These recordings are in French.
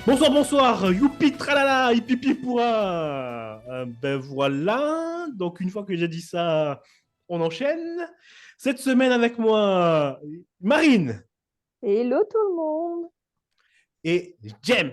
Bonsoir, bonsoir, youpi tralala, hipipi pourra. Ben voilà, donc une fois que j'ai dit ça, on enchaîne. Cette semaine avec moi, Marine Hello tout le monde. et James.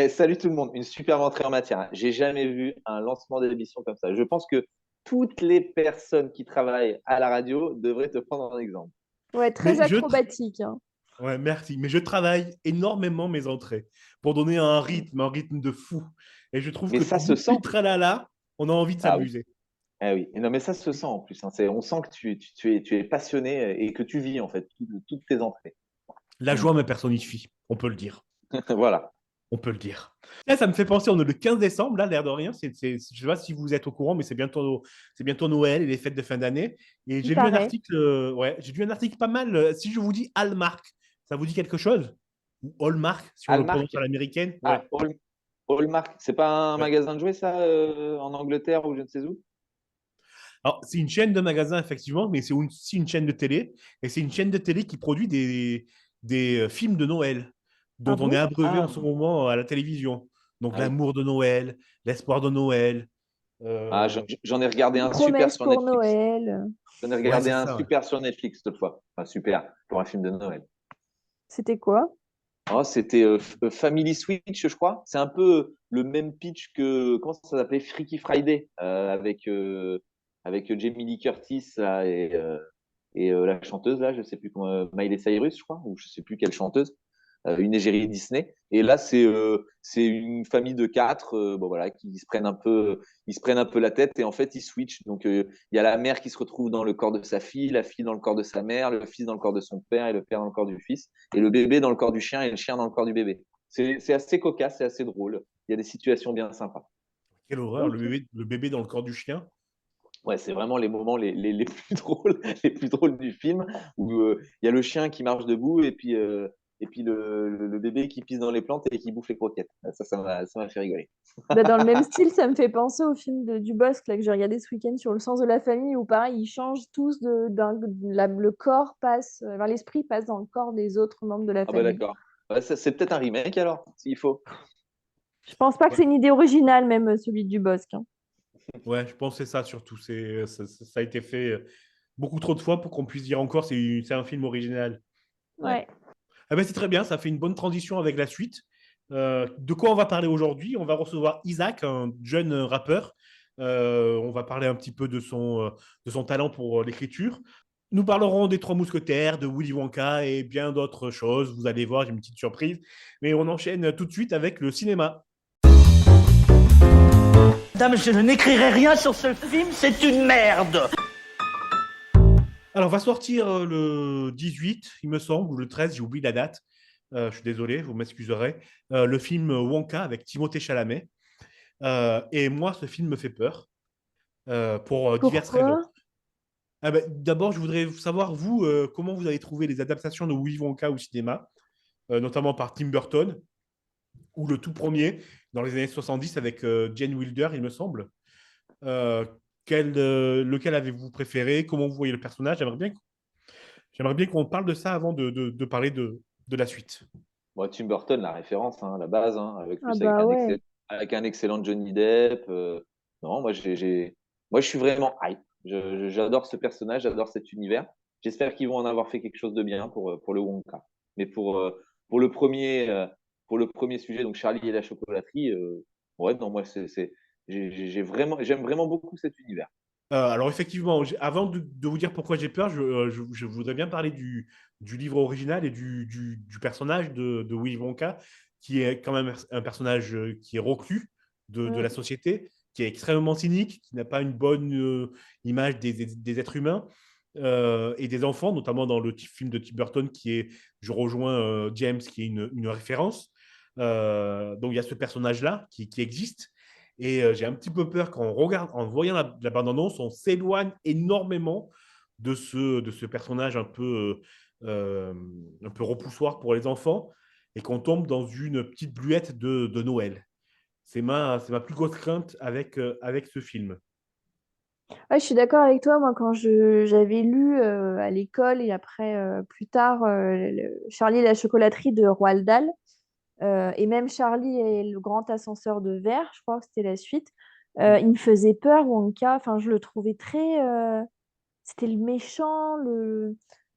Salut tout le monde, une super entrée en matière, hein. J'ai jamais vu un lancement d'émission comme ça. Je pense que toutes les personnes qui travaillent à la radio devraient te prendre en exemple. Ouais, très Mais acrobatique, hein. ouais, merci, mais je travaille énormément mes entrées pour donner un rythme de fou. Et je trouve Mais que ça pour se youpi sent. tralala, on a envie de Ah oui, s'amuser. ah oui. Et non, mais ça se sent en plus, hein. On sent que tu es passionné et que tu vis en fait toutes tes entrées. La Mm. joie me personnifie, on peut le dire. Voilà. On peut le dire. Là, ça me fait penser, on est le 15 décembre, là, l'air de rien. Je ne sais pas si vous êtes au courant, mais c'est bientôt Noël et les fêtes de fin d'année. Et Il j'ai lu un paraît. article, ouais, j'ai lu un article pas mal. Si je vous dis Hallmark, ça vous dit quelque chose? Ou Hallmark, si on le prononce Hallmark. à l'américaine? Ouais. Ah, Hallmark. C'est pas un Ouais. magasin de jouets ça, en Angleterre ou je ne sais où? Alors, c'est une chaîne de magasins, effectivement, mais c'est aussi une chaîne de télé. Et c'est une chaîne de télé qui produit des films de Noël, Ah dont on est bon? abreuvé en ce Ah, moment à la télévision. Donc, ah oui. l'amour de Noël, l'espoir de Noël. Ah, Euh, j'en ai regardé Une un super promesse sur pour Netflix. Noël. J'en ai Ouais, regardé c'est un ça. Ouais. super sur Netflix cette fois. Enfin, super, pour un film de Noël. C'était quoi? Oh, c'était Family Switch, je crois. C'est un peu le même pitch que, comment ça s'appelait? Freaky Friday, avec Jamie Lee Curtis là, et la chanteuse, là, je sais plus comment, Miley Cyrus, je crois, ou je sais plus quelle chanteuse, une égérie Disney. Et là, c'est une famille de quatre, bon, voilà, ils se prennent un peu la tête et en fait, ils switchent. Donc, il y a la mère qui se retrouve dans le corps de sa fille, la fille dans le corps de sa mère, le fils dans le corps de son père et le père dans le corps du fils, et le bébé dans le corps du chien et le chien dans le corps du bébé. C'est assez cocasse, c'est assez drôle. Il y a des situations bien sympas. Quelle horreur, Ok. le bébé dans le corps du chien. Ouais, c'est vraiment les moments les plus drôles, les plus drôles du film où il y a le chien qui marche debout et puis le bébé qui pisse dans les plantes et qui bouffe les croquettes. Ça m'a fait rigoler. Bah, dans le même style, ça me fait penser au film de Dubosc là, que j'ai regardé ce week-end sur le sens de la famille, où pareil, ils changent tous le corps passe, enfin, l'esprit passe dans le corps des autres membres de la Ah bah famille. d'accord. Ouais, c'est peut-être un remake alors, s'il faut. Je pense pas que Ouais, c'est une idée originale, même celui de Dubosc, hein. ouais, je pense que c'est ça surtout. Ça a été fait beaucoup trop de fois pour qu'on puisse dire encore c'est un film original. Ouais. Ouais. Ah ben, c'est très bien, ça fait une bonne transition avec la suite. De quoi on va parler aujourd'hui? On va recevoir Isaac, un jeune rappeur. On va parler un petit peu de son talent pour l'écriture. Nous parlerons des Trois Mousquetaires, de Willy Wonka et bien d'autres choses. Vous allez voir, j'ai une petite surprise. Mais on enchaîne tout de suite avec le cinéma. Madame, je n'écrirai rien sur ce film, c'est une merde. Alors, va sortir le 18, il me semble, ou le 13, j'ai oublié la date. Je suis désolé, vous m'excuserez. Le film Wonka avec Timothée Chalamet. Et moi, ce film me fait peur pour diverses raisons. Pourquoi? Ah ben, d'abord, je voudrais savoir, vous, comment vous avez trouvé les adaptations de Willy Wonka au cinéma, notamment par Tim Burton, ou le tout premier, dans les années 70, avec Jane Wilder, il me semble. Euh, lequel avez-vous préféré? Comment vous voyez le personnage? J'aimerais bien qu'on parle de ça avant de parler de la suite. Moi, Tim Burton, la référence, hein, la base, hein, avec Ah plus avec bah ouais. avec un excellent Johnny Depp. Non, moi, je suis vraiment hype. J'adore ce personnage, j'adore cet univers. J'espère qu'ils vont en avoir fait quelque chose de bien pour le Wonka. Mais pour le premier, euh, pour le premier sujet, donc Charlie et la chocolaterie, ouais, non, moi, j'aime vraiment beaucoup cet univers. Alors effectivement, avant de vous dire pourquoi j'ai peur, je voudrais bien parler du livre original et du personnage de Willy Wonka, qui est quand même un personnage qui est reclus de la Mm. société, qui est extrêmement cynique, qui n'a pas une bonne image des êtres humains et des enfants, notamment dans le film de Tim Burton, qui est, je rejoins James, qui est une référence. Donc il y a ce personnage-là qui existe. Et j'ai un petit peu peur qu'en regarde, en voyant la bande-annonce, on s'éloigne énormément de ce personnage un peu repoussoir pour les enfants et qu'on tombe dans une petite bluette de Noël. C'est ma plus grosse crainte avec ce film. Ouais, je suis d'accord avec toi. Moi, quand j'avais lu à l'école et après plus tard Charlie et la chocolaterie de Roald Dahl, Et même Charlie et le grand ascenseur de verre, je crois que c'était la suite, il me faisait peur, Wonka. Enfin, je le trouvais très. C'était le méchant,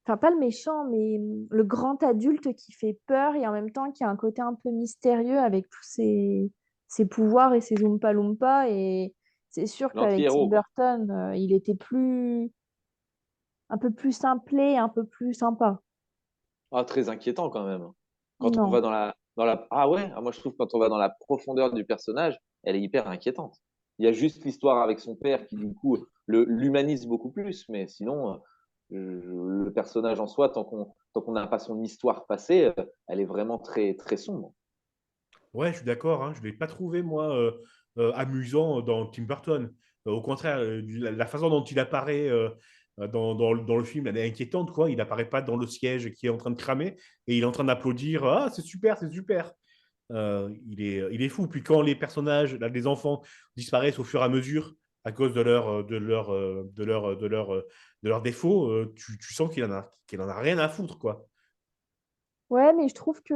enfin, pas le méchant, mais le grand adulte qui fait peur et en même temps qui a un côté un peu mystérieux avec tous ses pouvoirs et ses Oompa Loompa. Et c'est sûr qu'avec Tim L'anti-héros, quoi. Burton, il était un peu plus simplé, un peu plus sympa. Ah, très inquiétant quand même. Quand on Non. va Ah ouais, moi je trouve que quand on va dans la profondeur du personnage, elle est hyper inquiétante. Il y a juste l'histoire avec son père qui du coup l'humanise beaucoup plus, mais sinon le personnage en soi, tant qu'on n'a pas son histoire passée, elle est vraiment très très sombre. Ouais, je suis d'accord, hein. Je ne l'ai pas trouvé, moi, amusant dans Tim Burton. Au contraire, la façon dont il apparaît dans le film, elle est inquiétante, quoi. Il n'apparaît pas dans le siège qui est en train de cramer et il est en train d'applaudir. Ah, c'est super, c'est super. Il est fou. Puis quand les personnages, là, les enfants, disparaissent au fur et à mesure à cause de leurs défauts, tu sens qu'il en a rien à foutre, quoi. Ouais, mais je trouve que.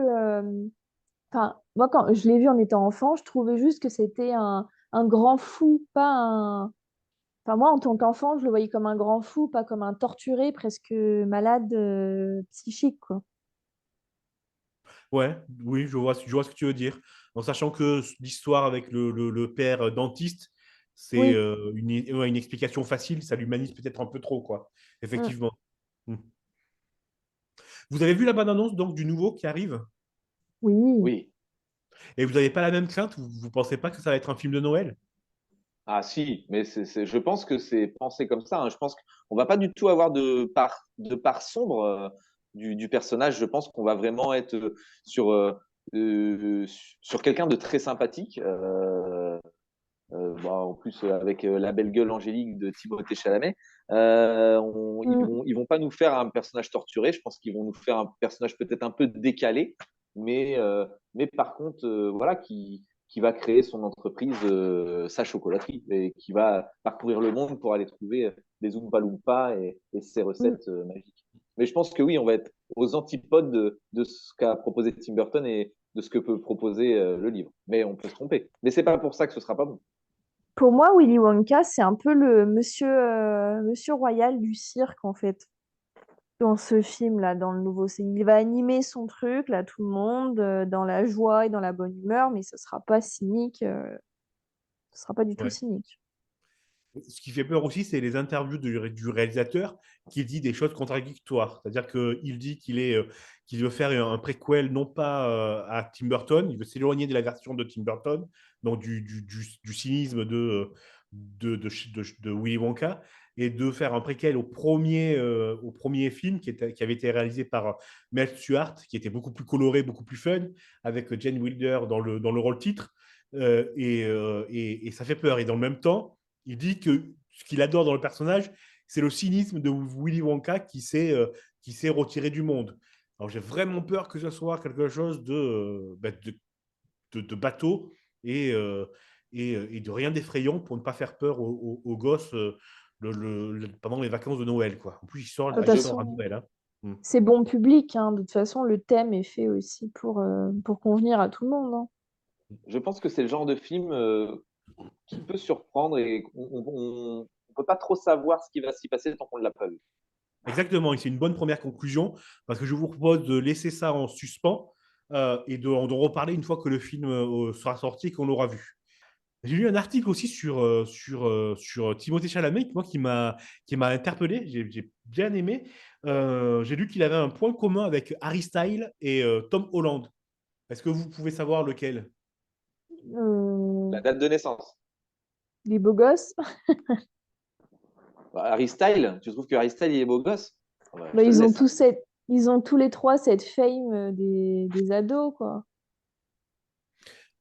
Enfin, moi, quand je l'ai vu en étant enfant, je trouvais juste que c'était un grand fou, pas un. Enfin, moi, en tant qu'enfant, je le voyais comme un grand fou, pas comme un torturé, presque malade psychique, quoi. Ouais, oui, je vois ce que tu veux dire. En sachant que l'histoire avec le père dentiste, c'est Oui. une explication facile, ça l'humanise peut-être un peu trop, quoi. Mm. Effectivement. Hmm. Vous avez vu la bande-annonce donc du nouveau qui arrive Oui. Oui. et vous n'avez pas la même crainte? Vous pensez pas que ça va être un film de Noël? Ah si, mais je pense que c'est pensé comme ça, hein. Je pense qu'on va pas du tout avoir de part sombre du personnage. Je pense qu'on va vraiment être sur, sur quelqu'un de très sympathique. En plus, avec la belle gueule angélique de Timothée Chalamet, ils Mm. vont, ils vont pas nous faire un personnage torturé. Je pense qu'ils vont nous faire un personnage peut-être un peu décalé, mais par contre, voilà, qui va créer son entreprise, sa chocolaterie, et qui va parcourir le monde pour aller trouver des Oompa Loompa et ses Mm. recettes magiques. Mais je pense que oui, on va être aux antipodes de ce qu'a proposé Tim Burton et de ce que peut proposer le livre. Mais on peut se tromper. Mais c'est pas pour ça que ce sera pas bon. Pour moi, Willy Wonka, c'est un peu le monsieur royal du cirque, en fait, dans ce film-là, dans le nouveau. Il va animer son truc, là, tout le monde, dans la joie et dans la bonne humeur, mais ce sera pas cynique, ce sera pas du tout Ouais. cynique. Ce qui fait peur aussi, c'est les interviews du réalisateur qui dit des choses contradictoires. C'est-à-dire qu'il dit qu'il veut faire un préquel non pas à Tim Burton, il veut s'éloigner de la version de Tim Burton, donc du cynisme de Willy Wonka, et de faire un préquel au premier film qui avait été réalisé par Mel Stuart, qui était beaucoup plus coloré, beaucoup plus fun, avec Jane Wilder dans le rôle titre. Et ça fait peur. Et dans le même temps, il dit que ce qu'il adore dans le personnage, c'est le cynisme de Willy Wonka qui s'est retiré du monde. Alors j'ai vraiment peur que ce soit quelque chose de bateau et de rien d'effrayant pour ne pas faire peur aux gosses pendant les vacances de Noël, quoi. En plus, il sort, De toute il sort à façon, Noël, hein. Mm. c'est bon public, hein. De toute façon, le thème est fait aussi pour convenir à tout le monde, hein. Je pense que c'est le genre de film qui peut surprendre et on peut pas trop savoir ce qui va s'y passer tant qu'on ne l'a pas vu. Exactement, et c'est une bonne première conclusion parce que je vous propose de laisser ça en suspens et d'en reparler une fois que le film sera sorti et qu'on l'aura vu. J'ai lu un article aussi sur Timothée Chalamet, moi, qui m'a interpellé, j'ai bien aimé. J'ai lu qu'il avait un point commun avec Harry Styles et Tom Holland. Est-ce que vous pouvez savoir lequel? Euh, La date de naissance. les beaux gosses, Harry Styles, tu trouves que Harry Styles il est beau gosse? bah, Je te le laisse, hein. ils ont tous les trois cette fame des ados, quoi.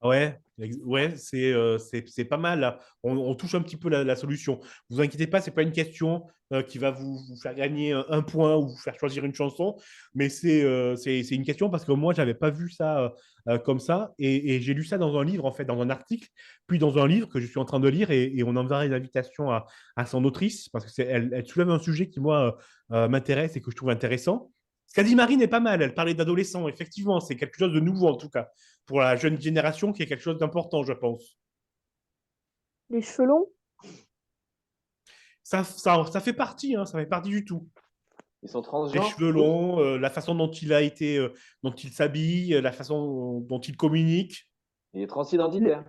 Ouais, ouais, c'est pas mal, là. On touche un petit peu la solution. Vous inquiétez pas, c'est pas une question qui va vous faire gagner un point ou vous faire choisir une chanson, mais c'est une question parce que moi, j'avais pas vu ça comme ça et j'ai lu ça dans un livre, en fait, dans un article, puis dans un livre que je suis en train de lire et on enverra une invitation à son autrice parce que elle soulève un sujet qui, moi, m'intéresse et que je trouve intéressant. Ce qu'a dit Marine est pas mal. Elle parlait d'adolescents. Effectivement, c'est quelque chose de nouveau, en tout cas, pour la jeune génération, qui est quelque chose d'important, je pense. Les cheveux longs? Ça fait partie, hein, ça fait partie du tout. Ils sont Les transgenres. cheveux longs, la façon dont il a été, dont il s'habille, la façon dont il communique. Il est transidentitaire.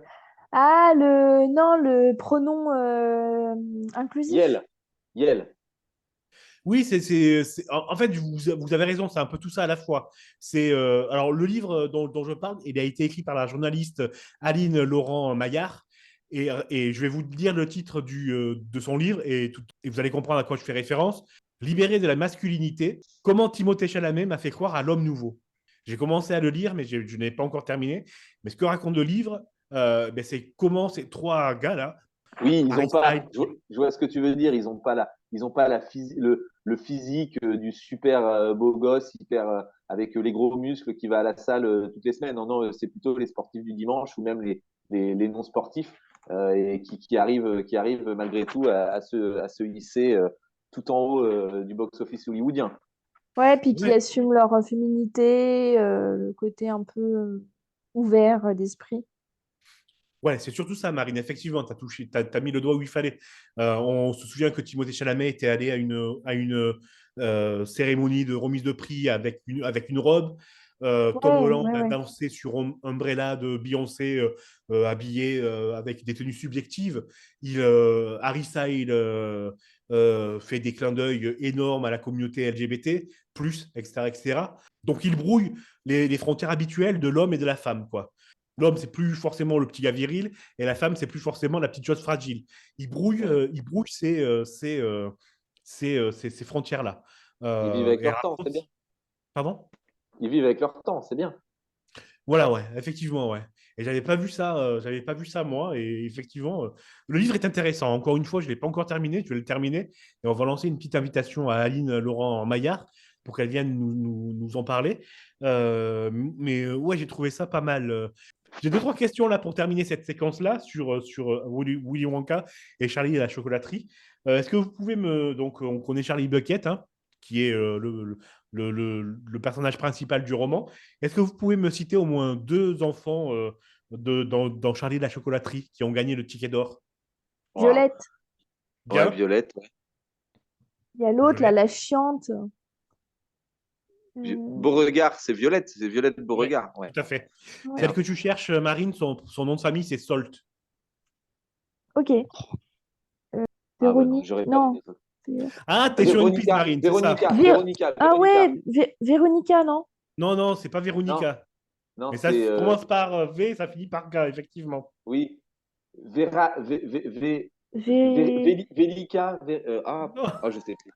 Ah, le pronom inclusif. Yel. Oui, en fait, vous avez raison, c'est un peu tout ça à la fois. Alors, le livre dont je parle, il a été écrit par la journaliste Aline Laurent Maillard. Et je vais vous dire le titre de son livre et vous allez comprendre à quoi je fais référence. Libéré de la masculinité, comment Timothée Chalamet m'a fait croire à l'homme nouveau. J'ai commencé à le lire, mais je n'ai pas encore terminé. Mais ce que raconte le livre, c'est comment ces trois gars-là. Oui, ils Harry ont pas. Styles. Je vois ce que tu veux dire. Ils ont pas le physique du super beau gosse, avec les gros muscles qui va à la salle toutes les semaines. Non, non, c'est plutôt les sportifs du dimanche ou même les non sportifs et qui arrivent malgré tout à se hisser tout en haut du box-office hollywoodien. Ouais, puis qui Ouais. assument leur féminité, le côté un peu ouvert d'esprit. Ouais, c'est surtout ça, Marine. Effectivement, t'as mis le doigt où il fallait. On se souvient que Timothée Chalamet était allé à une cérémonie de remise de prix avec une robe. Tom Ouais, Holland ouais, a ouais. dansé sur Umbrella de Beyoncé, habillé avec des tenues subjectives. Harry Styles fait des clins d'œil énormes à la communauté LGBT, etc., etc. Donc, il brouille les frontières habituelles de l'homme et de la femme, quoi. L'homme, c'est plus forcément le petit gars viril, et la femme, c'est plus forcément la petite chose fragile. Il brouille ces frontières-là. Ils vivent avec Et leur temps, c'est bien. Pardon? Ils vivent avec leur temps, c'est bien. Voilà, ouais, effectivement, ouais. Et j'avais pas vu ça moi, et effectivement, le livre est intéressant. Encore une fois, je l'ai pas encore terminé, je vais le terminer, et on va lancer une petite invitation à Aline Laurent Maillard pour qu'elle vienne nous en parler. Mais ouais, j'ai trouvé ça pas mal. J'ai deux, trois questions là pour terminer cette séquence-là sur Willy Wonka et Charlie et la chocolaterie. Est-ce que vous pouvez Donc, on connaît Charlie Bucket, hein, qui est le personnage principal du roman. Est-ce que vous pouvez me citer au moins deux enfants dans Charlie et la chocolaterie qui ont gagné le ticket d'or? Wow. Violette. Bien. Ouais, Violette. Ouais. Il y a l'autre, là, Violette. la chiante. Beauregard, c'est Violette Beauregard. Ouais. Tout à fait. Ouais. Celle que tu cherches, Marine, son nom de famille, c'est Salt. Ok. Ah, bah non, Véronique. j'aurais pas Non. dit ça. Ah, t'es sur une piste, Marine, c'est ça? Véronica. Ah ouais, Véronica, non? Non, c'est pas Véronica. Non, Mais ça c'est commence par V, ça finit par K, effectivement. oui. Vé- Vélika. Non. Je sais plus.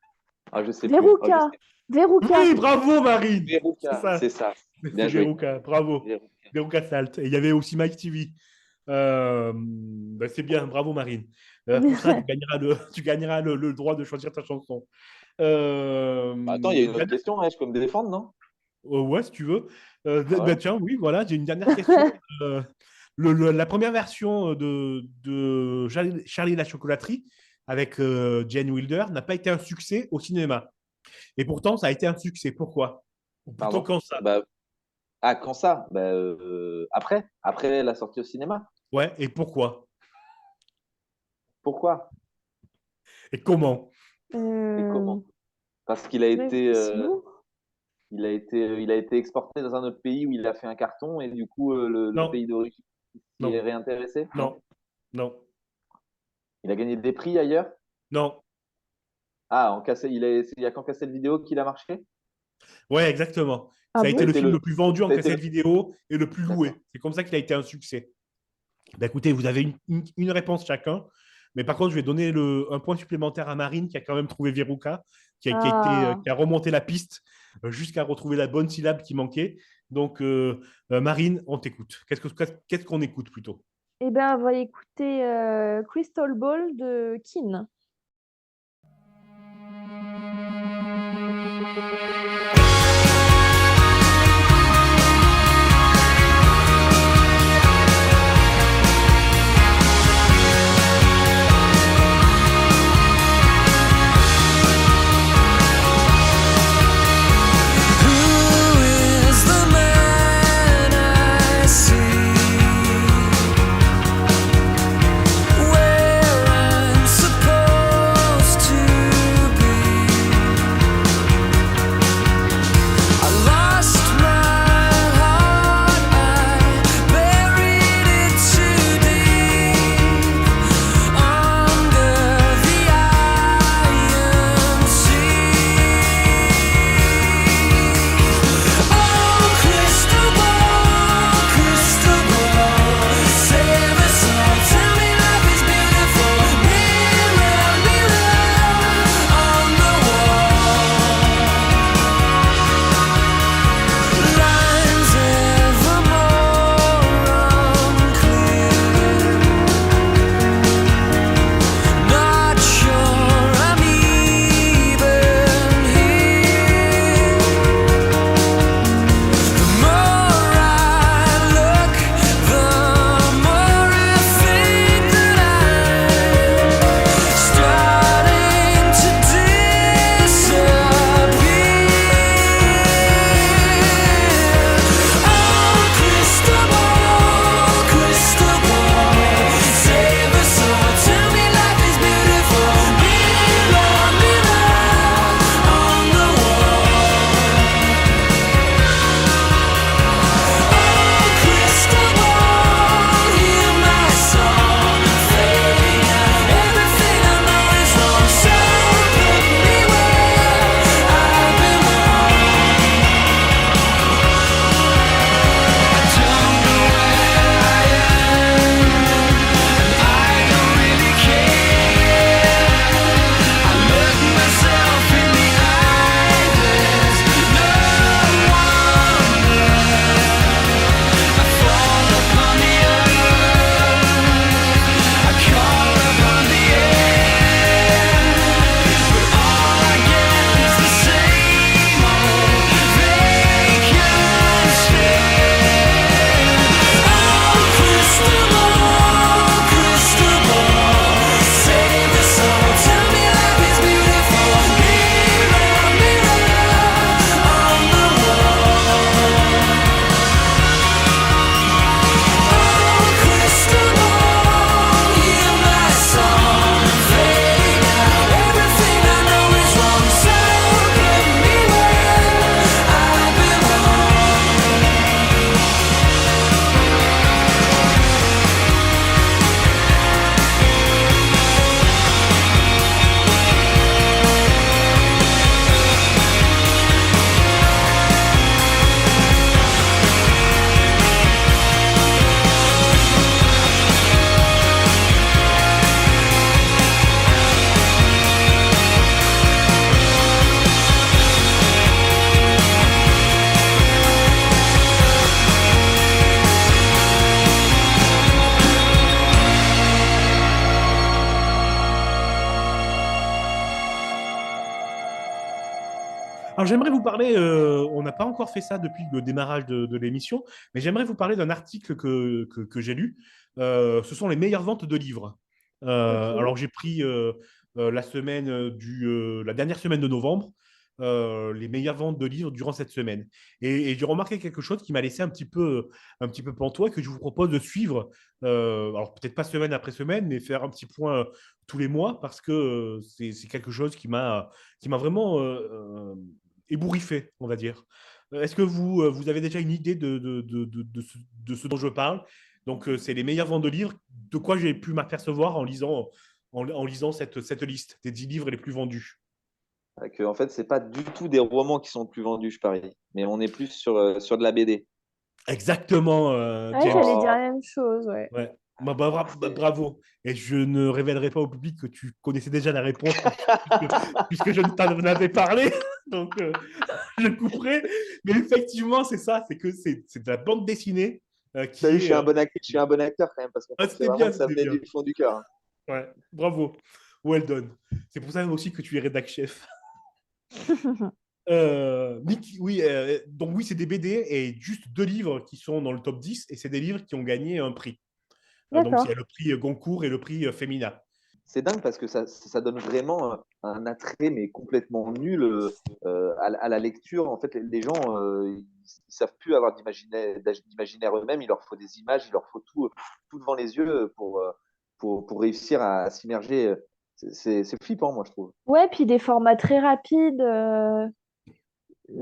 Je sais plus. Veruca. Veruca. Oui, bravo, Marine. Veruca, c'est ça. Bien C'est joué. Veruca, bravo. Veruca. Veruca Salt. Et il y avait aussi Mike TV. C'est bien, bravo, Marine. Pour ça, tu gagneras le droit de choisir ta chanson. Attends, il y a une autre question, hein, je peux me défendre, non? Ouais, si tu veux. Ouais. Tiens, oui, voilà, j'ai une dernière question. La première version de Charlie et la chocolaterie avec Jane Wilder n'a pas été un succès au cinéma. Et pourtant, ça a été un succès. Pourquoi? Ou plutôt Pardon. quand ça? Quand ça? Après la sortie au cinéma. Ouais, et pourquoi? Pourquoi? Et comment? Et comment? Parce qu'il a été, il a été exporté dans un autre pays où il a fait un carton et du coup le pays d'origine Non. est réintéressé? Non. Il a gagné des prix ailleurs? Non. Ah, il y a qu'en cassette vidéo qu'il a marché? Ouais, exactement. Ah Ça a bon? été le C'était film le- le plus vendu en ça a été cassette vidéo et le plus loué. D'accord. C'est comme ça qu'il a été un succès. Écoutez, vous avez une réponse chacun. Mais par contre, je vais donner un point supplémentaire à Marine qui a quand même trouvé Veruca, qui a remonté la piste jusqu'à retrouver la bonne syllabe qui manquait. Donc, Marine, on t'écoute. Qu'est-ce qu'on écoute plutôt? Eh bien, on va écouter Crystal Ball de Keane. Alors, j'aimerais vous parler, on n'a pas encore fait ça depuis le démarrage de l'émission, mais j'aimerais vous parler d'un article que j'ai lu. Ce sont les meilleures ventes de livres. Ok. Alors, j'ai pris la semaine la dernière semaine de novembre, les meilleures ventes de livres durant cette semaine. Et j'ai remarqué quelque chose qui m'a laissé un petit peu pantois, que je vous propose de suivre. Alors, peut-être pas semaine après semaine, mais faire un petit point tous les mois, parce que c'est quelque chose qui m'a vraiment ébouriffé, on va dire. Est-ce que vous avez déjà une idée de ce dont je parle? Donc, c'est les meilleures ventes de livres, de quoi j'ai pu m'apercevoir en lisant cette liste des 10 livres les plus vendus. Que, en fait, c'est pas du tout des romans qui sont le plus vendus, je parie. Mais on est plus sur de la BD. Exactement, Ouais, James. j'allais dire Oh, la même chose, ouais. Ouais. c'est- Bravo. Et je ne révélerai pas au public que tu connaissais déjà la réponse puisque je ne t'en avais parlé. Donc, je couperai. Mais effectivement, c'est ça. C'est que c'est de la bande dessinée T'as vu, qui est. je suis un bon acteur quand même, parce qu'on Ah, pensait c'était vraiment bien, que ça c'était venait bien. du fond du cœur. Hein. Ouais, bravo. Well done. C'est pour ça aussi que tu es rédac chef. Oui, donc oui, c'est des BD et juste 2 livres qui sont dans le top 10 et c'est des livres qui ont gagné un prix. Donc, il y a D'accord. le prix Goncourt et le prix Femina. C'est dingue parce que ça donne vraiment un attrait, mais complètement nul à la lecture. En fait, les gens, ils savent plus avoir d'imaginaire eux-mêmes. Il leur faut des images, il leur faut tout devant les yeux pour réussir à s'immerger. C'est flippant, moi, je trouve. Ouais, puis des formats très rapides.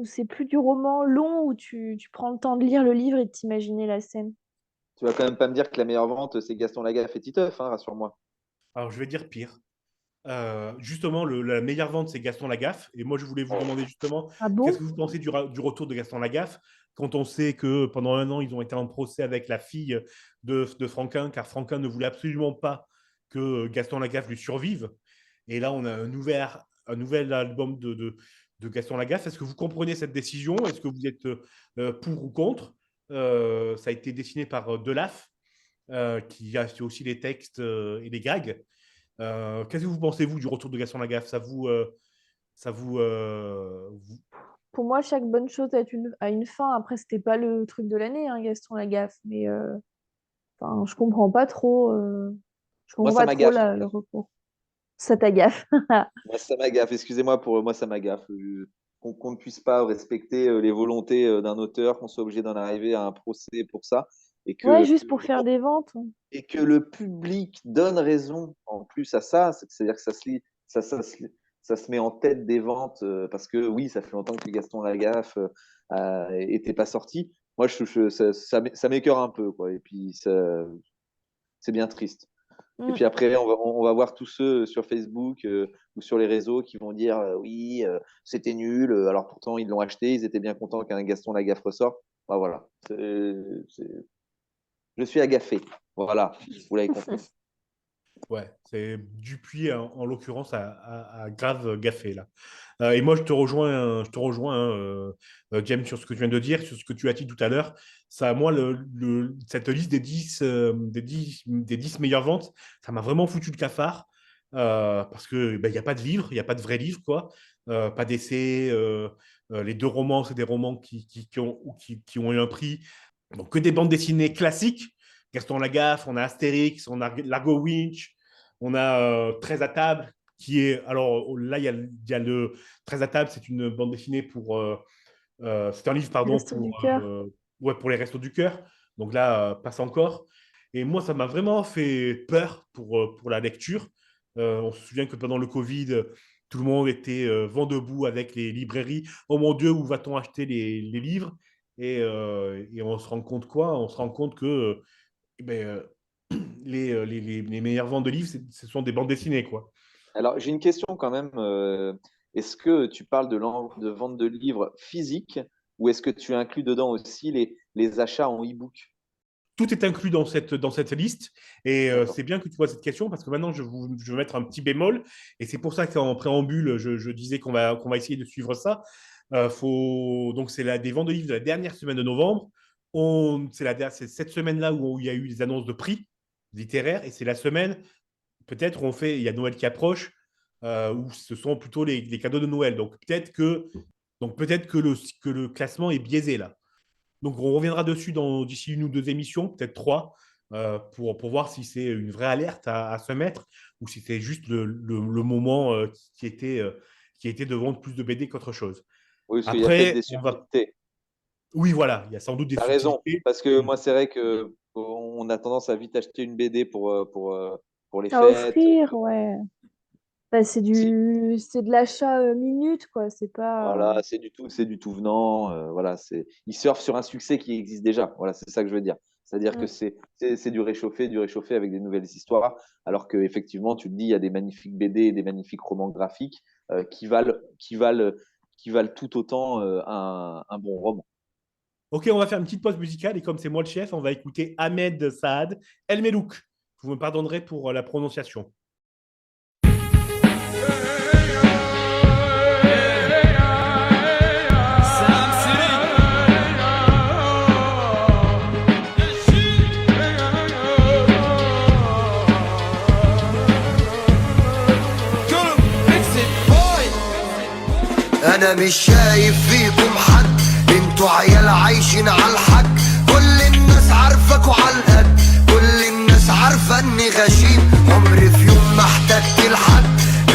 C'est plus du roman long où tu prends le temps de lire le livre et de t'imaginer la scène. Tu vas quand même pas me dire que la meilleure vente, c'est Gaston Lagaffe et Titeuf, hein, rassure-moi. Alors, je vais dire pire. Justement, la meilleure vente, c'est Gaston Lagaffe. Et moi, je voulais vous demander justement, Ah qu'est-ce bon? que vous pensez du retour de Gaston Lagaffe quand on sait que pendant un an, ils ont été en procès avec la fille de Franquin, car Franquin ne voulait absolument pas que Gaston Lagaffe lui survive. Et là, on a un nouvel album de Gaston Lagaffe. Est-ce que vous comprenez cette décision? Est-ce que vous êtes pour ou contre? Ça a été dessiné par Delaf, qui a fait aussi les textes et les gags. Qu'est-ce que vous pensez, vous, du retour de Gaston Lagaffe? Ça vous. Pour moi, chaque bonne chose a une fin. Après, c'était pas le truc de l'année, hein, Gaston Lagaffe. Mais enfin, je comprends pas trop. Je Moi, comprends ça pas trop m'agafe. le recours. Ça t'agaffe. Moi, ça m'agafe. Excusez-moi pour moi, ça m'agafe. Qu'on ne puisse pas respecter les volontés d'un auteur, qu'on soit obligé d'en arriver à un procès pour ça, et Ouais, que, juste pour faire des ventes. et que le public donne raison en plus à ça. C'est-à-dire que ça se met en tête des ventes parce que oui, ça fait longtemps que Gaston Lagaffe était pas sorti. Moi, ça m'écœure un peu, quoi. Et puis, c'est bien triste. Et Mm. puis après, on va voir tous ceux sur Facebook ou sur les réseaux qui vont dire oui, c'était nul. Alors pourtant, ils l'ont acheté, ils étaient bien contents qu'un Gaston Lagaffe ressorte. Bah, voilà. Je suis agafé. Voilà, vous l'avez compris. Ouais, c'est Dupuis, en l'occurrence, a grave gaffé, là. Et moi, je te rejoins hein, James, sur ce que tu viens de dire, sur ce que tu as dit tout à l'heure. Ça, moi, cette liste des 10 meilleures ventes, ça m'a vraiment foutu le cafard. Parce que ben, il n'y a pas de livre, il n'y a pas de vrai livre, quoi. Pas d'essai. Les 2 romans, c'est des romans qui ont eu un prix. Donc, que des bandes dessinées classiques. Gaston Lagaffe, on a Astérix, on a Largo Winch, on a 13 à table, qui est. Alors là, il y a le 13 à table, c'est une bande dessinée pour. C'est un livre, pardon, Resto du cœur. ouais, pour les Restos du Cœur. Donc là, passe encore. Et moi, ça m'a vraiment fait peur pour la lecture. On se souvient que pendant le Covid, tout le monde était vent debout avec les librairies. Oh mon Dieu, où va-t-on acheter les livres? Et on se rend compte quoi? On se rend compte que eh ben, les meilleures ventes de livres, ce sont des bandes dessinées, quoi. Alors, j'ai une question quand même. Est-ce que tu parles de vente de livres physiques ou est-ce que tu inclus dedans aussi les achats en e-book? Tout est inclus dans cette liste. Et D'accord. c'est bien que tu vois cette question parce que maintenant, je veux mettre un petit bémol. Et c'est pour ça qu'en préambule, je disais qu'on va essayer de suivre ça. Donc, c'est des ventes de livres de la dernière semaine de novembre. C'est cette semaine-là où il y a eu les annonces de prix littéraires. Et c'est la semaine, peut-être, il y a Noël qui approche, où ce sont plutôt les cadeaux de Noël. Donc, peut-être que Donc peut-être que le classement est biaisé là. Donc on reviendra dessus d'ici 1 ou 2 émissions, peut-être 3, pour voir si c'est une vraie alerte à se mettre ou si c'est juste le moment qui était de vendre plus de BD qu'autre chose. Oui, parce qu'il y a peut-être Après, des subtilités. oui, voilà, il y a sans doute des Tu as raison, subtilités. parce que moi, c'est vrai que on a tendance à vite acheter une BD pour les À fêtes. offrir, ouais. Bah, c'est Si, c'est de l'achat minute, quoi. C'est pas. voilà, c'est du tout venant. Voilà, ils surfent sur un succès qui existe déjà. Voilà, c'est ça que je veux dire. C'est-à-dire que Mm. c'est du réchauffé avec des nouvelles histoires. Alors que effectivement, tu te dis, il y a des magnifiques BD et des magnifiques romans graphiques qui valent tout autant un bon roman. Ok, on va faire une petite pause musicale et comme c'est moi le chef, on va écouter Ahmed Saad El Melouk. Vous me pardonnerez pour la prononciation. انا مش شايف فيكم حد، انتوا عيال عايشين على الحق. كل الناس عارفاكوا على القد، كل الناس عارفه اني غشيم. عمري في يوم ما احتجت لحد،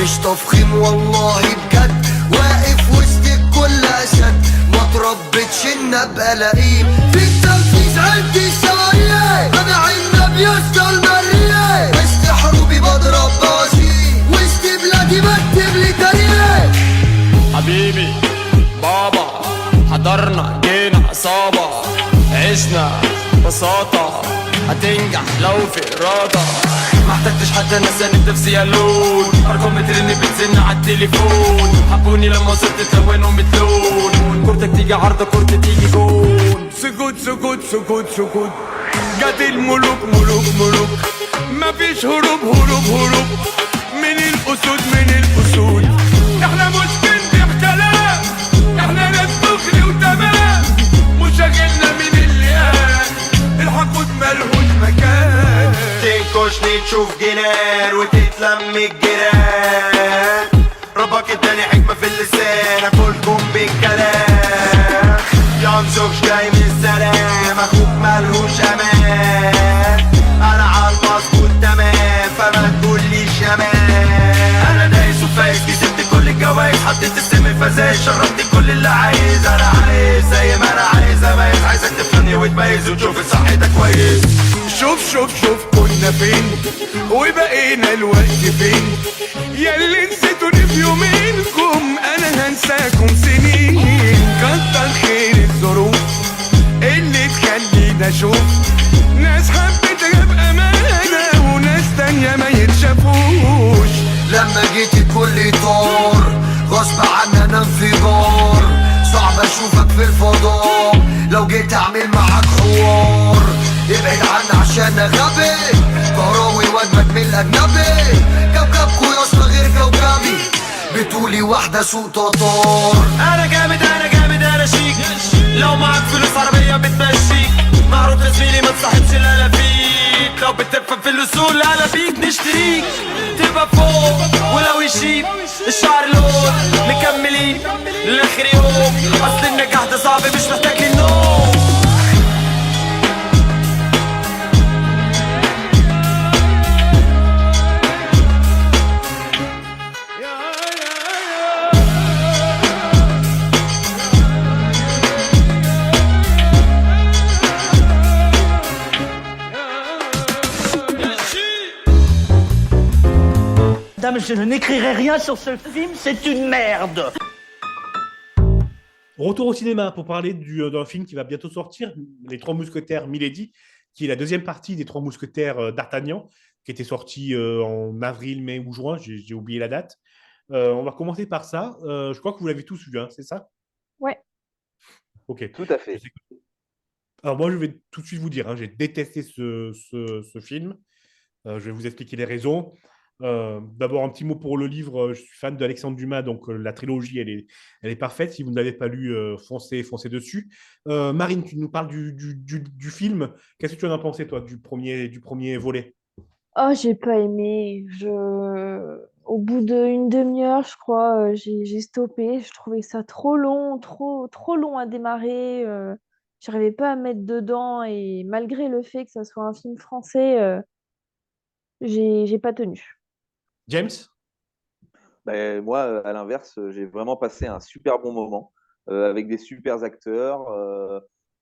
مش تفخيم والله بجد. واقف وسط الكل اسد، ما تربتش ان ابقى لئيم. في التنفيذ عندي سوايا، انا عنب يا اسطى المريه. وسط حروبي بضرب باشي، وسط بلادي بكتب لي تاريخ. حبيبي بابا حضرنا جينا عصابة، عشنا بساطة، هتنجح لو في إرادة. ما احتجتش حتى ناس نفسي لون، ارقام بترن بتزن على التليفون. حبوني لما وصلت تلونهم بتلون، كورتك تيجي عارضة كورتك تيجي جون. سكوت سكوت سكوت سكوت، جات الملوك ملوك ملوك، مفيش هروب هروب هروب من الأسود من الأسود. احنا مش بنبيع كلام، احنا ناس دغري وتمام. مشاغلنا من اللي قال الحقود ملهوش مكان. تنكشني تشوف جنان وتتلم الجيران. ربك اداني حكمة في اللسان، اكلكم بالكلام. ينزغش جاي من السلام، اخوك ملهوش امان. انا عالمظبوط تمام، فما تقوليش امان. انا دايس وفايز، كسبت كل الجوايز، حطيت السم فزايز، شربت كل اللي عايز. انا عايز زي ما انا عايز اميز، عايزك تفهمني وتميز وتشوف الصح ده كويس. شوف شوف شوف كنا فين وبقينا الوقت فين. ياللي نسيتوني في يومينكم انا هنساكم سنين. كتر خير الظروف اللي تخلينا اشوف ناس حبيتها بامانه، وناس تانية ما يتشافوش. لما جيت الكل طار، غصب عني انا انفجار. صعب اشوفك في الفضاء، لو جيت اعمل معاك حوار. ابعد عني عشان غبي، كهراوي واجمد من الاجنبي. كوكبكوا يا اسطى غير كوكبي، بتقولي واحده سوق تطار. انا جامد انا جامد انا شيك، لو معاك فلوس عربيه بتمشيك. معروف يا زميلي ما تصاحبش الا فيك، لو بتفهم في الاصول انا بيك نشتريك. تبقى فوق ولو يشيب الشعر لون، مكملين لاخر يوم. اصل النجاح ده صعب مش محتاج للنوم. Madame, je n'écrirai rien sur ce film, c'est une merde. Retour au cinéma pour parler d'un film qui va bientôt sortir, Les Trois Mousquetaires Milady, qui est la deuxième partie des Trois Mousquetaires d'Artagnan, qui était sorti en avril, mai ou juin, j'ai oublié la date. On va commencer par ça. Je crois que vous l'avez tous vu, hein, c'est ça? Ouais. Ok. Tout à fait. Alors moi, je vais tout de suite vous dire, hein, j'ai détesté ce film. Je vais vous expliquer les raisons. D'abord, un petit mot pour le livre. Je suis fan d'Alexandre Dumas, donc la trilogie, elle est parfaite. Si vous ne l'avez pas lu, foncez dessus. Marine, tu nous parles du film. Qu'est-ce que tu en as pensé, toi, du premier volet? Oh, j'ai pas aimé. Au bout d'une demi-heure, je crois, j'ai stoppé. Je trouvais ça trop long, trop long à démarrer. J'arrivais pas à me mettre dedans et malgré le fait que ça soit un film français, j'ai pas tenu. James? Ben, moi, à l'inverse, j'ai vraiment passé un super bon moment avec des super acteurs,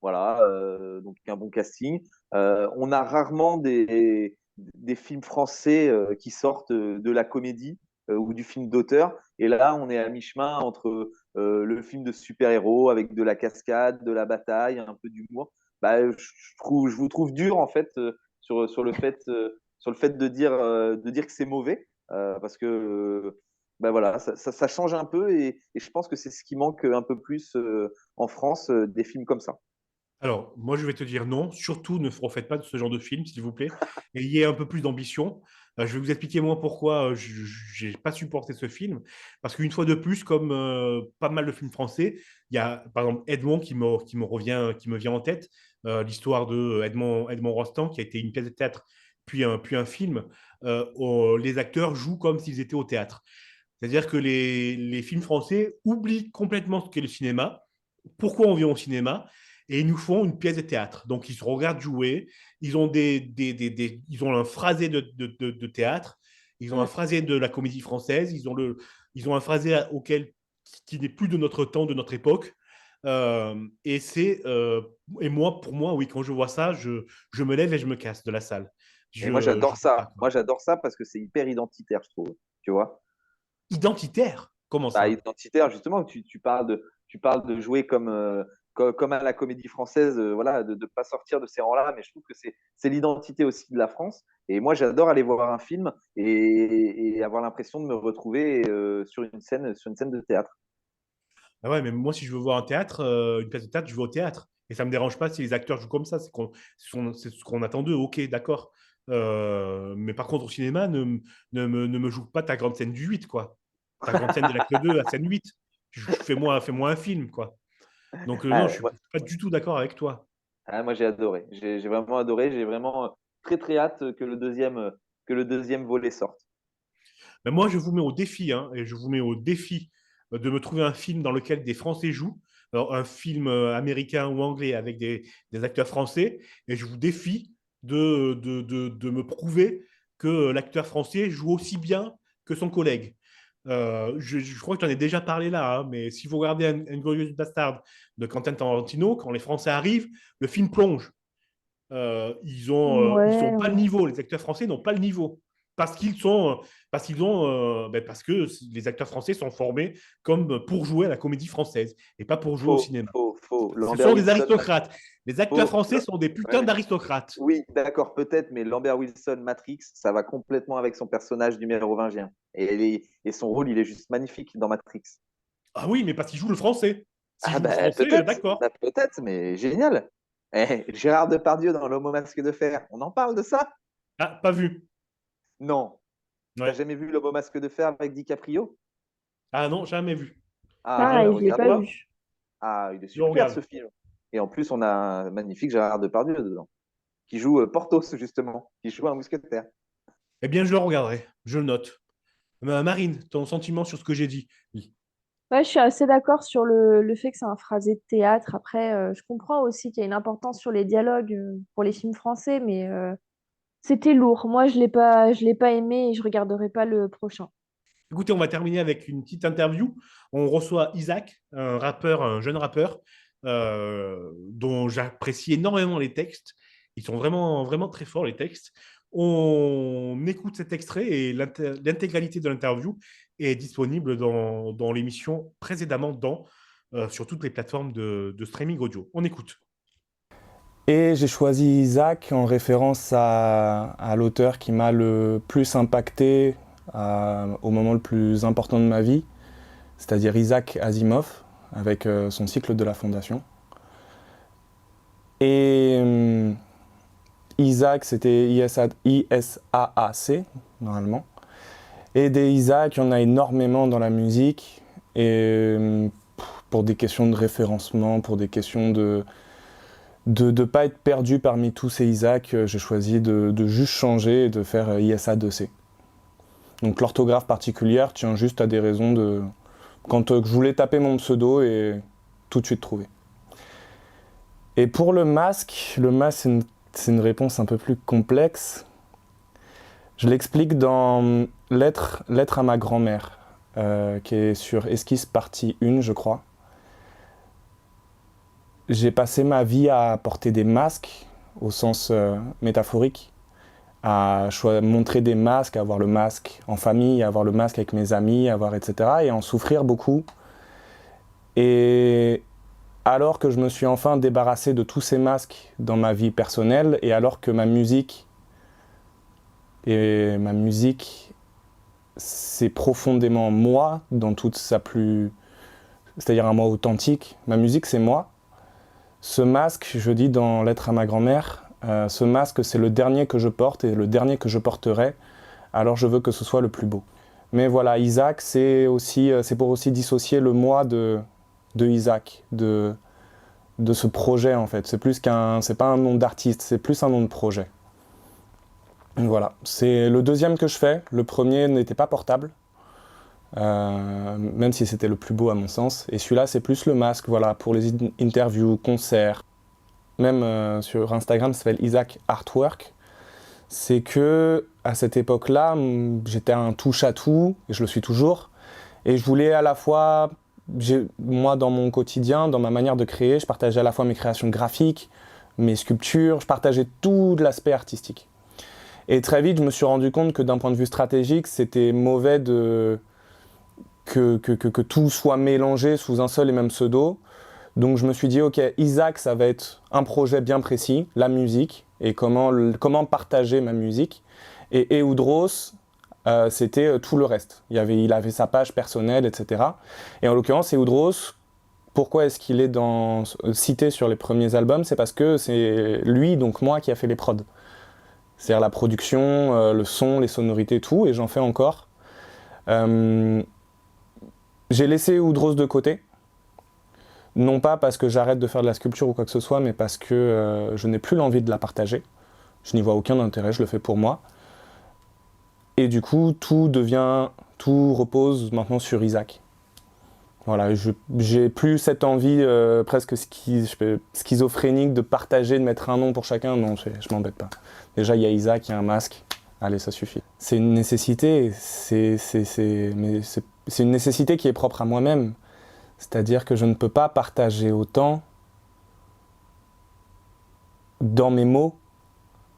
voilà, donc un bon casting. On a rarement des films français qui sortent de la comédie ou du film d'auteur. Et là, on est à mi-chemin entre le film de super-héros avec de la cascade, de la bataille, un peu d'humour. Bah, je vous trouve dur en fait sur le fait de dire que c'est mauvais parce que ben voilà, ça change un peu et je pense que c'est ce qui manque un peu plus en France, des films comme ça. Alors, moi, je vais te dire non. Surtout, ne refaites pas de ce genre de film, s'il vous plaît. Ayez un peu plus d'ambition. Je vais vous expliquer moi pourquoi je n'ai pas supporté ce film. Parce qu'une fois de plus, comme pas mal de films français, il y a par exemple Edmond qui me vient en tête. L'histoire de Edmond Rostand, qui a été une pièce de théâtre, puis un film. Les acteurs jouent comme s'ils étaient au théâtre. C'est-à-dire que les films français oublient complètement ce qu'est le cinéma, pourquoi on vient au cinéma, et ils nous font une pièce de théâtre. Donc, ils se regardent jouer, ils ont, ils ont un phrasé de théâtre, ils ont un Mm. phrasé de la comédie française, ils ont un phrasé qui n'est plus de notre temps, de notre époque. Et et moi, pour moi, oui, quand je vois ça, je me lève et je me casse de la salle. Et moi, Je j'adore peux pas, ça. quoi. Moi, j'adore ça parce que c'est hyper identitaire, je trouve. Tu vois? Identitaire? Comment Bah, ça? identitaire, justement, tu parles de jouer comme à la comédie française, voilà, de ne pas sortir de ces rangs-là, mais je trouve que c'est l'identité aussi de la France. Et moi, j'adore aller voir un film et avoir l'impression de me retrouver sur une scène de théâtre. Ah ouais, mais moi, si je veux voir un théâtre, une pièce de théâtre, je vais au théâtre. Et ça ne me dérange pas si les acteurs jouent comme ça. C'est ce qu'on attend d'eux. Ok, d'accord. Mais par contre, au cinéma, ne me joue pas ta grande scène du 8, quoi. Ta grande scène de l'acte 2 à scène 8. Fais-moi un film, quoi. Donc, non, Ah, je suis moi, pas du tout d'accord avec toi. moi, j'ai adoré. J'ai vraiment adoré. J'ai vraiment très, très hâte que le deuxième volet sorte. Mais moi, je vous mets au défi, hein, et je vous mets au défi de me trouver un film dans lequel des Français jouent. Alors, un film américain ou anglais avec des acteurs français. Et je vous défie de me prouver que l'acteur français joue aussi bien que son collègue. Je crois que tu en ai déjà parlé là, hein, mais si vous regardez Inglourious Bastard de Quentin Tarantino, quand les Français arrivent, le film plonge. Ils sont Ouais, pas le ouais. niveau. Les acteurs français n'ont pas le niveau parce qu'ils sont, parce que les acteurs français sont formés comme pour jouer à la comédie française et pas pour jouer au Faux, cinéma. faux, faux. Ce Lambert sont des Wilson, aristocrates. Les acteurs faux. français sont des putains Ouais, d'aristocrates. oui, d'accord, peut-être, mais Lambert Wilson, Matrix, ça va complètement avec son personnage du mérovingien. Et son rôle, il est juste magnifique dans Matrix. Ah oui, mais parce qu'ils jouent le français. S'ils Ah jouent le ben français, peut-être, d'accord. bah, peut-être, mais génial. Gérard Depardieu dans L'Homme au masque de fer, on en parle de ça? Ah, pas vu. Non. T'as Ouais. jamais vu L'Homme au masque de fer avec DiCaprio? Ah non, jamais vu. Ah, Je, ben Pareil, je l'ai tu pas regarde-le. vois, vu. Ah, il est je le super ce regarde. film. Et en plus, on a un magnifique Gérard Depardieu dedans, qui joue Porthos, justement, qui joue un mousquetaire. Eh bien, je le regarderai. Je le note. Marine, ton sentiment sur ce que j'ai dit? Oui. Ouais, je suis assez d'accord sur le fait que c'est un phrasé de théâtre. Après, je comprends aussi qu'il y a une importance sur les dialogues pour les films français, mais c'était lourd. Moi, je l'ai pas aimé et je regarderai pas le prochain. Écoutez, on va terminer avec une petite interview. On reçoit Isaac, un rappeur, un jeune rappeur, dont j'apprécie énormément les textes. Ils sont vraiment, vraiment très forts, les textes. On écoute cet extrait et l'intégralité de l'interview est disponible dans l'émission précédemment sur toutes les plateformes de streaming audio. On écoute. Et j'ai choisi Isaac en référence à l'auteur qui m'a le plus impacté au moment le plus important de ma vie, c'est-à-dire Isaac Asimov, avec son cycle de la Fondation. Et Isaac, c'était I-S-A-A-C, normalement. Et des Isaac, il y en a énormément dans la musique, et pour des questions de référencement, pour des questions de ne pas être perdu parmi tous ces Isaac, j'ai choisi de juste changer et de faire ISA2C. Donc l'orthographe particulière tient juste à des raisons de... Quand je voulais taper mon pseudo et tout de suite trouver. Et pour le masque, c'est une réponse un peu plus complexe. Je l'explique dans Lettre à ma grand-mère, qui est sur Esquisse partie 1, je crois. J'ai passé ma vie à porter des masques, au sens métaphorique, à montrer des masques, à avoir le masque en famille, à avoir le masque avec mes amis, etc. et en souffrir beaucoup. Et alors que je me suis enfin débarrassé de tous ces masques dans ma vie personnelle, et alors que ma musique, c'est profondément moi, dans toute sa plus... C'est-à-dire un moi authentique. Ma musique, c'est moi. Ce masque, je dis dans Lettre à ma grand-mère, ce masque, c'est le dernier que je porte et le dernier que je porterai, alors je veux que ce soit le plus beau. Mais voilà, Isaac, c'est pour aussi dissocier le moi de Isaac, de ce projet en fait. C'est pas un nom d'artiste, c'est plus un nom de projet. Voilà, c'est le deuxième que je fais. Le premier n'était pas portable, même si c'était le plus beau à mon sens. Et celui-là, c'est plus le masque, voilà, pour les interviews, concerts. Même sur Instagram, ça s'appelle Isaac Artwork. C'est que à cette époque-là, j'étais un touche-à-tout, et je le suis toujours. Et je voulais à la fois, moi dans mon quotidien, dans ma manière de créer, je partageais à la fois mes créations graphiques, mes sculptures, je partageais tout de l'aspect artistique. Et très vite, je me suis rendu compte que d'un point de vue stratégique, c'était mauvais que tout soit mélangé sous un seul et même pseudo. Donc je me suis dit, ok, Isaac, ça va être un projet bien précis, la musique, et comment partager ma musique. Et Eudros, c'était tout le reste. Il avait sa page personnelle, etc. Et en l'occurrence, Eudros, pourquoi est-ce qu'il est cité sur les premiers albums? C'est parce que c'est lui, donc moi, qui a fait les prods. C'est-à-dire la production, le son, les sonorités, tout, et j'en fais encore. J'ai laissé Eudros de côté. Non pas parce que j'arrête de faire de la sculpture ou quoi que ce soit, mais parce que je n'ai plus l'envie de la partager. Je n'y vois aucun intérêt, je le fais pour moi. Et du coup, tout repose maintenant sur Isaac. Voilà, j'ai plus cette envie presque schizophrénique de partager, de mettre un nom pour chacun. Non, je m'embête pas. Déjà, il y a Isaac, il y a un masque. Allez, ça suffit. C'est une nécessité, mais c'est une nécessité qui est propre à moi-même. C'est-à-dire que je ne peux pas partager autant dans mes mots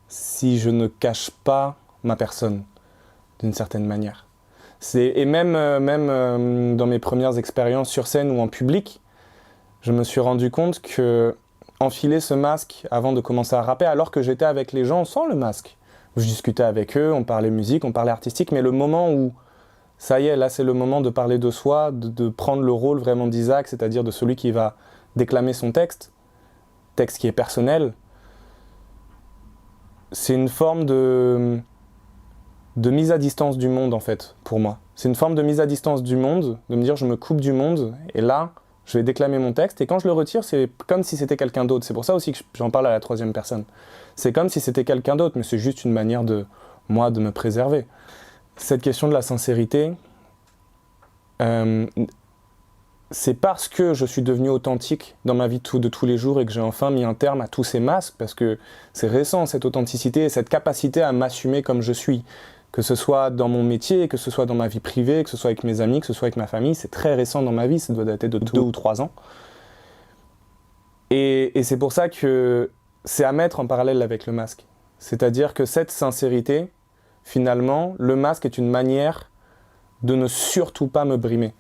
si je ne cache pas ma personne, d'une certaine manière. Et même dans mes premières expériences sur scène ou en public, je me suis rendu compte que enfiler ce masque avant de commencer à rapper, alors que j'étais avec les gens sans le masque. Je discutais avec eux, on parlait musique, on parlait artistique, mais le moment où, ça y est, là c'est le moment de parler de soi, de prendre le rôle vraiment d'Isaac, c'est-à-dire de celui qui va déclamer son texte qui est personnel, c'est une forme de mise à distance du monde en fait, pour moi. C'est une forme de mise à distance du monde, de me dire je me coupe du monde, et là, je vais déclamer mon texte, et quand je le retire, c'est comme si c'était quelqu'un d'autre. C'est pour ça aussi que j'en parle à la troisième personne. C'est comme si c'était quelqu'un d'autre, mais c'est juste une manière de me préserver. Cette question de la sincérité, c'est parce que je suis devenu authentique dans ma vie de tous les jours et que j'ai enfin mis un terme à tous ces masques, parce que c'est récent cette authenticité et cette capacité à m'assumer comme je suis. Que ce soit dans mon métier, que ce soit dans ma vie privée, que ce soit avec mes amis, que ce soit avec ma famille, c'est très récent dans ma vie, ça doit dater de 2 ou 3 ans. Et c'est pour ça que c'est à mettre en parallèle avec le masque. C'est-à-dire que cette sincérité, finalement, le masque est une manière de ne surtout pas me brimer.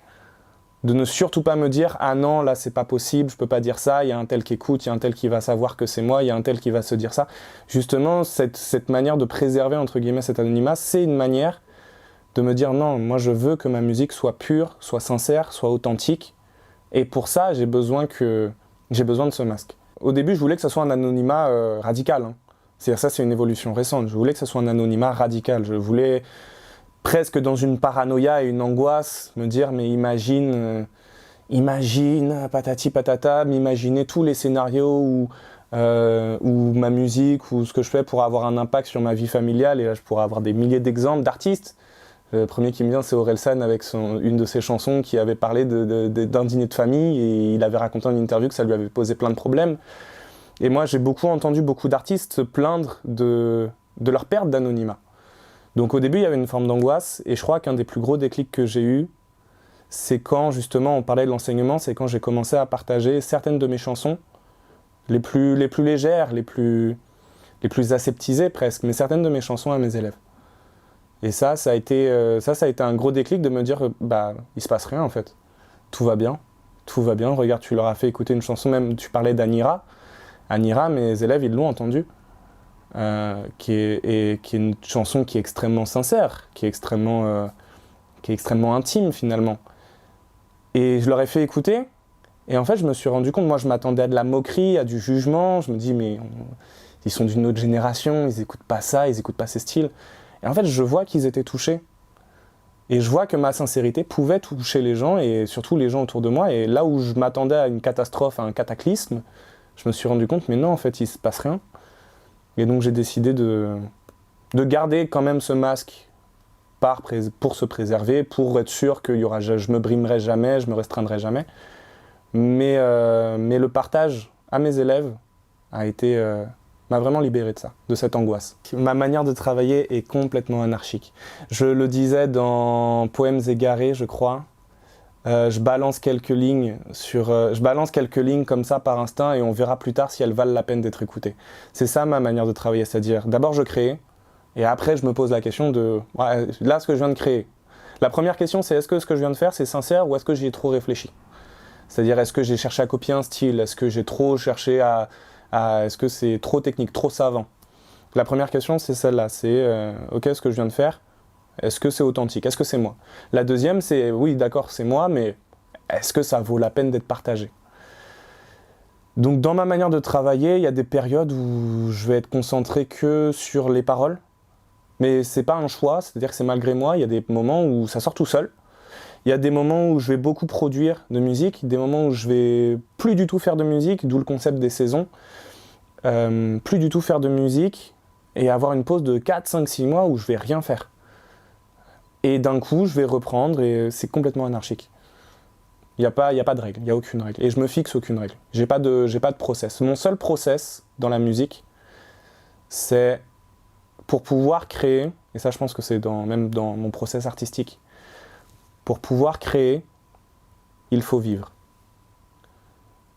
De ne surtout pas me dire « Ah non, là c'est pas possible, je peux pas dire ça, il y a un tel qui écoute, il y a un tel qui va savoir que c'est moi, il y a un tel qui va se dire ça. » Justement, cette manière de préserver, entre guillemets, cet anonymat, c'est une manière de me dire « Non, moi je veux que ma musique soit pure, soit sincère, soit authentique. » Et pour ça, j'ai besoin de ce masque. Au début, je voulais que ce soit un anonymat radical. Hein. C'est-à-dire ça, c'est une évolution récente. Je voulais que ce soit un anonymat radical. Je voulais... presque dans une paranoïa et une angoisse, me dire mais imagine, patati patata, m'imaginer tous les scénarios où ou ma musique, ou ce que je fais pour avoir un impact sur ma vie familiale. Et là, je pourrais avoir des milliers d'exemples d'artistes. Le premier qui me vient, c'est Orelsan avec une de ses chansons qui avait parlé d'un dîner de famille et il avait raconté en interview que ça lui avait posé plein de problèmes. Et moi, j'ai entendu beaucoup d'artistes se plaindre de leur perte d'anonymat. Donc au début, il y avait une forme d'angoisse et je crois qu'un des plus gros déclics que j'ai eu, c'est quand justement on parlait de l'enseignement, c'est quand j'ai commencé à partager certaines de mes chansons, les plus légères, les plus aseptisées presque, mais certaines de mes chansons à mes élèves. Et ça a été un gros déclic de me dire, il se passe rien en fait. Tout va bien, regarde, tu leur as fait écouter une chanson, même tu parlais d'Anira. Anira, mes élèves, ils l'ont entendue. Qui est une chanson qui est extrêmement sincère, qui est extrêmement intime finalement. Et je leur ai fait écouter, et en fait je me suis rendu compte, moi je m'attendais à de la moquerie, à du jugement, je me dis ils sont d'une autre génération, ils écoutent pas ça, ils écoutent pas ces styles. Et en fait je vois qu'ils étaient touchés. Et je vois que ma sincérité pouvait toucher les gens, et surtout les gens autour de moi, et là où je m'attendais à une catastrophe, à un cataclysme, je me suis rendu compte, mais non, en fait il se passe rien. Et donc j'ai décidé de garder quand même ce masque pour se préserver, pour être sûr que je me brimerai jamais, je me restreindrai jamais. Mais le partage à mes élèves m'a vraiment libéré de ça, de cette angoisse. Ma manière de travailler est complètement anarchique. Je le disais dans Poèmes égarés, je crois. Je balance quelques lignes comme ça par instinct et on verra plus tard si elles valent la peine d'être écoutées. C'est ça ma manière de travailler, c'est-à-dire d'abord je crée et après je me pose la question de là ce que je viens de créer. La première question c'est est-ce que ce que je viens de faire c'est sincère ou est-ce que j'y ai trop réfléchi? C'est-à-dire est-ce que j'ai cherché à copier un style, est-ce que j'ai trop cherché est-ce que c'est trop technique, trop savant? La première question c'est celle-là, c'est ok ce que je viens de faire, est-ce que c'est authentique? Est-ce que c'est moi? La deuxième, c'est oui, d'accord, c'est moi, mais est-ce que ça vaut la peine d'être partagé? Donc, dans ma manière de travailler, il y a des périodes où je vais être concentré que sur les paroles, mais c'est pas un choix, c'est-à-dire que c'est malgré moi. Il y a des moments où ça sort tout seul. Il y a des moments où je vais beaucoup produire de musique, des moments où je vais plus du tout faire de musique, d'où le concept des saisons. Plus du tout faire de musique et avoir une pause de 4, 5, 6 mois où je vais rien faire. Et d'un coup, je vais reprendre et c'est complètement anarchique. Il n'y a pas de règle, il n'y a aucune règle. Et je me fixe aucune règle. J'ai pas de process. Mon seul process dans la musique, c'est pour pouvoir créer, et ça je pense que c'est même dans mon process artistique, pour pouvoir créer, il faut vivre.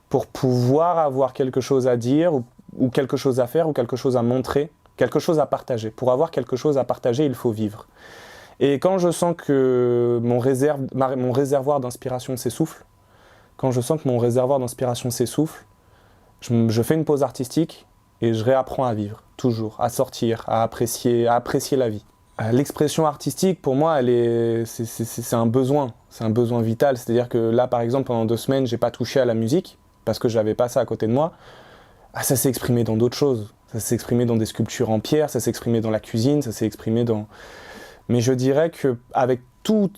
Pour pouvoir avoir quelque chose à dire, ou quelque chose à faire, ou quelque chose à montrer, quelque chose à partager. Pour avoir quelque chose à partager, il faut vivre. Et quand je sens que mon réservoir d'inspiration s'essouffle, je fais une pause artistique et je réapprends à vivre, toujours, à sortir, à apprécier la vie. L'expression artistique, pour moi, c'est un besoin vital. C'est-à-dire que là, par exemple, pendant 2 semaines, j'ai pas touché à la musique parce que j'avais pas ça à côté de moi. Ça s'est exprimé dans d'autres choses. Ça s'est exprimé dans des sculptures en pierre, ça s'est exprimé dans la cuisine, ça s'est exprimé dans... Mais je dirais qu'avec tous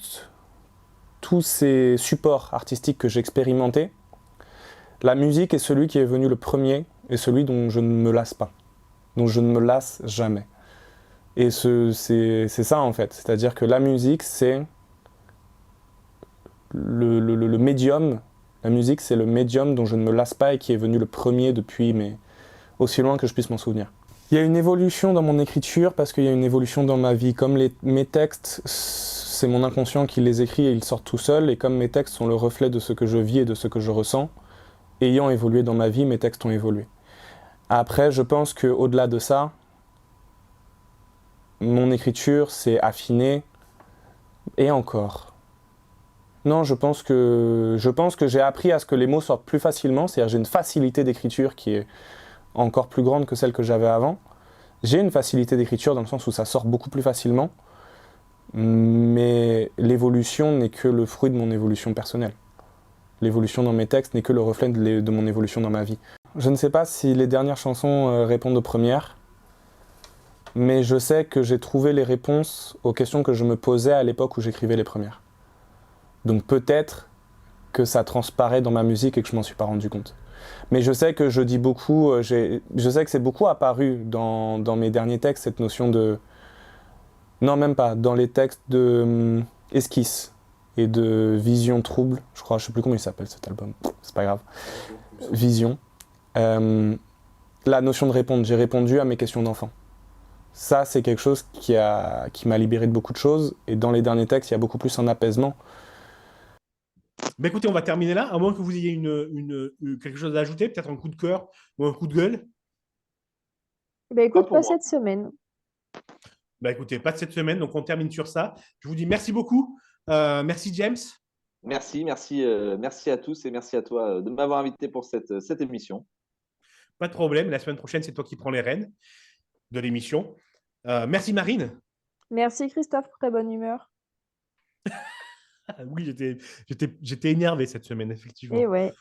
ces supports artistiques que j'ai expérimentés, la musique est celui qui est venu le premier et celui dont je ne me lasse pas, dont je ne me lasse jamais. Et c'est ça en fait, c'est-à-dire que la musique c'est le médium, la musique c'est le médium dont je ne me lasse pas et qui est venu le premier depuis aussi loin que je puisse m'en souvenir. Il y a une évolution dans mon écriture parce qu'il y a une évolution dans ma vie. Comme mes textes, c'est mon inconscient qui les écrit et ils sortent tout seuls. Et comme mes textes sont le reflet de ce que je vis et de ce que je ressens, ayant évolué dans ma vie, mes textes ont évolué. Après, je pense qu'au-delà de ça, mon écriture s'est affinée et encore. Non, je pense que j'ai appris à ce que les mots sortent plus facilement. C'est-à-dire j'ai une facilité d'écriture qui est encore plus grande que celle que j'avais avant. J'ai une facilité d'écriture dans le sens où ça sort beaucoup plus facilement, mais l'évolution n'est que le fruit de mon évolution personnelle. L'évolution dans mes textes n'est que le reflet de mon évolution dans ma vie. Je ne sais pas si les dernières chansons répondent aux premières, mais je sais que j'ai trouvé les réponses aux questions que je me posais à l'époque où j'écrivais les premières. Donc peut-être que ça transparaît dans ma musique et que je m'en suis pas rendu compte. Mais je sais que je dis beaucoup, je sais que c'est beaucoup apparu dans mes derniers textes, cette notion de... Non, même pas, dans les textes de esquisse et de vision trouble, je crois, je sais plus comment il s'appelle cet album, c'est pas grave. Vision. La notion de répondre, j'ai répondu à mes questions d'enfant. Ça, c'est quelque chose qui m'a libéré de beaucoup de choses, et dans les derniers textes, il y a beaucoup plus un apaisement. Mais écoutez, on va terminer là, à moins que vous ayez quelque chose à ajouter, peut-être un coup de cœur ou un coup de gueule. Bah, écoute, pour pas moi. cette semaine. Bah écoutez, pas de cette semaine, donc on termine sur ça. Je vous dis merci beaucoup. Merci James. Merci à tous et merci à toi de m'avoir invité pour cette émission. Pas de problème, la semaine prochaine, c'est toi qui prends les rênes de l'émission. Merci Marine. Merci Christophe pour ta bonne humeur. Oui, j'étais énervé cette semaine, effectivement. Et ouais.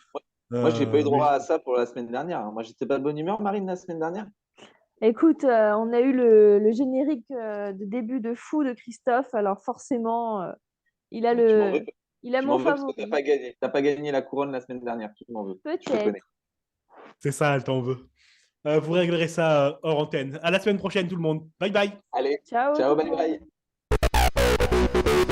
Moi, j'ai pas eu droit mais- à ça pour la semaine dernière. Moi, j'étais pas de bonne humeur, Marine, la semaine dernière. Écoute, on a eu le générique de début de fou de Christophe, alors forcément, il a Tu m'en veux, il a tu mon m'en veux parce que favori. t'as pas gagné. T'as pas gagné la couronne la semaine dernière. Tu m'en veux. Je te connais. Peut-être. C'est ça, elle t'en veut. Vous réglerez ça hors antenne. À la semaine prochaine, tout le monde. Bye bye. Allez, Ciao. ciao, tout le bye monde. bye.